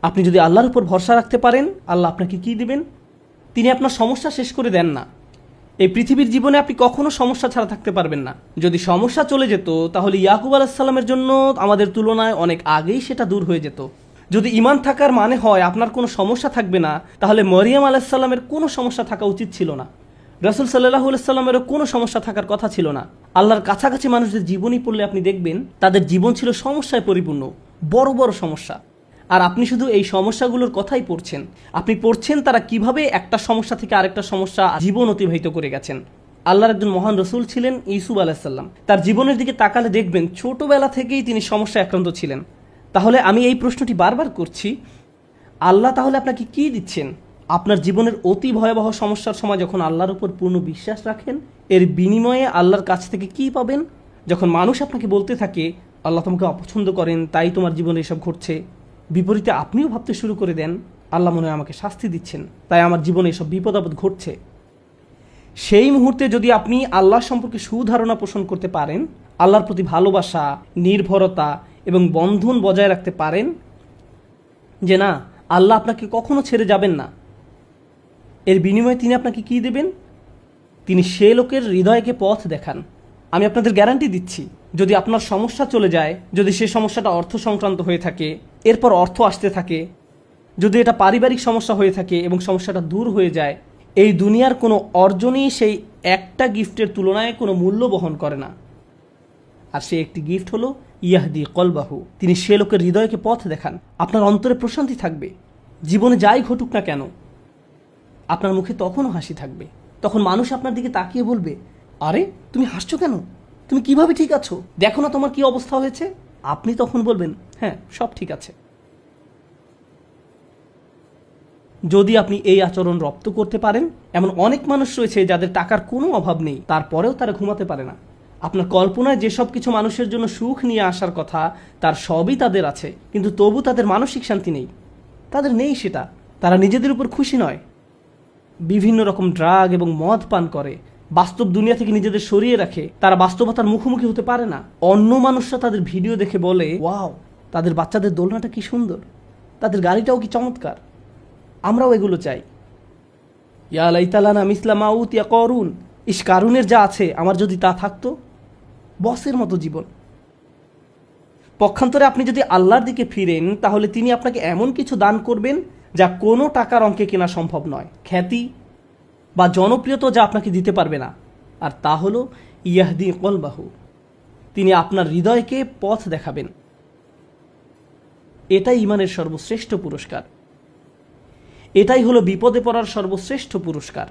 আপনি যদি আল্লাহর উপর ভরসা রাখতে পারেন, আল্লাহ আপনাকে কি দিবেন? তিনি আপনার সমস্যা শেষ করে দেন না। এই পৃথিবীর জীবনে আপনি কখনো সমস্যা ছাড়া থাকতে পারবেন না। যদি সমস্যা চলে যেত তাহলে ইয়াকুব আলাইহিস সালামের জন্য আমাদের তুলনায় অনেক আগেই সেটা দূর হয়ে যেত। যদি ঈমান থাকার মানে হয় আপনার কোনো সমস্যা থাকবে না, তাহলে মরিয়ম আলাইহিস সালামের কোনো সমস্যা থাকা উচিত ছিল না। রাসূল সাল্লাল্লাহু আলাইহি সাল্লামেরও কোনো সমস্যা থাকার কথা ছিল না। আল্লাহর কাছাকাছি মানুষদের জীবনী পড়লে আপনি দেখবেন তাদের জীবন ছিল সমস্যায় পরিপূর্ণ, বড় বড় সমস্যা। আর আপনি শুধু এই সমস্যাগুলোর কথাই পড়ছেন। আপনি পড়ছেন তারা কিভাবে একটা সমস্যা থেকে আরেকটা সমস্যা জীবন অতিবাহিত করে গেছেন। আল্লাহর একজন মহান রসুল ছিলেন ইউসুফ আলাইহিস সালাম। তার জীবনের দিকে তাকালে দেখবেন ছোটবেলা থেকেই তিনি সমস্যায় আক্রান্ত ছিলেন। তাহলে আমি এই প্রশ্নটি বারবার করছি, আল্লাহ তাহলে আপনাকে কি দিচ্ছেন? আপনার জীবনের অতি ভয়াবহ সমস্যার সময় যখন আল্লাহর উপর পূর্ণ বিশ্বাস রাখেন, এর বিনিময়ে আল্লাহর কাছ থেকে কি পাবেন? যখন মানুষ আপনাকে বলতে থাকে আল্লাহ তোমাকে অপছন্দ করেন, তাই তোমার জীবনে এসব ঘটছে, বিপরীতে আপনিও ভাবতে শুরু করে দেন আল্লাহ মনে হয় আমাকে শাস্তি দিচ্ছেন, তাই আমার জীবনে এসব বিপদ আপদ ঘটছে। সেই মুহূর্তে যদি আপনি আল্লাহ সম্পর্কে সুধারণা পোষণ করতে পারেন, আল্লাহর প্রতি ভালোবাসা, নির্ভরতা এবং বন্ধন বজায় রাখতে পারেন যে না, আল্লাহ আপনাকে কখনো ছেড়ে যাবেন না, এর বিনিময়ে তিনি আপনাকে কি দেবেন? তিনি সে লোকের হৃদয়কে পথ দেখান। আমি আপনাদের গ্যারান্টি দিচ্ছি, যদি আপনার সমস্যা চলে যায়, যদি সে সমস্যাটা অর্থ সংক্রান্ত হয়ে থাকে, এরপর অর্থ আসতে থাকে, যদি এটা পারিবারিক সমস্যা হয়ে থাকে এবং সমস্যাটা দূর হয়ে যায়, এই দুনিয়ার কোনো অর্জনই সেই একটা গিফটের তুলনায় কোনো মূল্য বহন করে না। আর সে একটি গিফট হলো ইয়াহদি কলবাহু, তিনি সে লোকের হৃদয়কে পথ দেখান। আপনার অন্তরে প্রশান্তি থাকবে, জীবনে যাই ঘটুক না কেন আপনার মুখে তখনও হাসি থাকবে। তখন মানুষ আপনার দিকে তাকিয়ে বলবে, আরে তুমি হাসছো কেন? তুমি কিভাবে ঠিক আছো? দেখো না তোমার কি অবস্থা হয়েছে। আপনি তখন বলবেন, হ্যাঁ সব ঠিক আছে। যদি আপনি এই আচরণ রপ্ত করতে পারেন, এমন অনেক মানুষ রয়েছে যাদের টাকার কোনো অভাব নেই, তারপরেও তারা ঘুমাতে পারে না। আপনার কল্পনায় যেসব কিছু মানুষের জন্য সুখ নিয়ে আসার কথা তার সবই তাদের আছে, কিন্তু তবু তাদের মানসিক শান্তি নেই। তাদের নেই সেটা, তারা নিজেদের উপর খুশি নয়, বিভিন্ন রকম ড্রাগ এবং মদ পান করে, বাস্তব দুনিয়া থেকে নিজেদের সরিয়ে রাখে। তারা বাস্তবতার মুখোমুখি হতে পারে না। অন্য মানুষরা তাদের ভিডিও দেখে বলে, ওয়াও তাদের বাচ্চাদের দোলনাটা কি সুন্দর, তাদের গাড়িটাও কি চমৎকার, আমরাও এগুলো চাই। ইয়া লাইতালানা মিসলা মা উতিয়া করুন, ইস কারুনের যা আছে আমার যদি তা থাকতো। বসের মতো জীবন। পক্ষান্তরে আপনি যদি আল্লাহর দিকে ফিরেন, তাহলে তিনি আপনাকে এমন কিছু দান করবেন যা কোনো টাকার অঙ্কে কেনা সম্ভব নয়, খ্যাতি বা জনপ্রিয়তা যা আপনাকে দিতে পারবে না। আর তা হলো ইয়াহদি কলবাহু, তিনি আপনার হৃদয়কে পথ দেখাবেন। এটাই ঈমানের সর্বশ্রেষ্ঠ পুরস্কার, এটাই হলো বিপদে পড়ার সর্বশ্রেষ্ঠ পুরস্কার।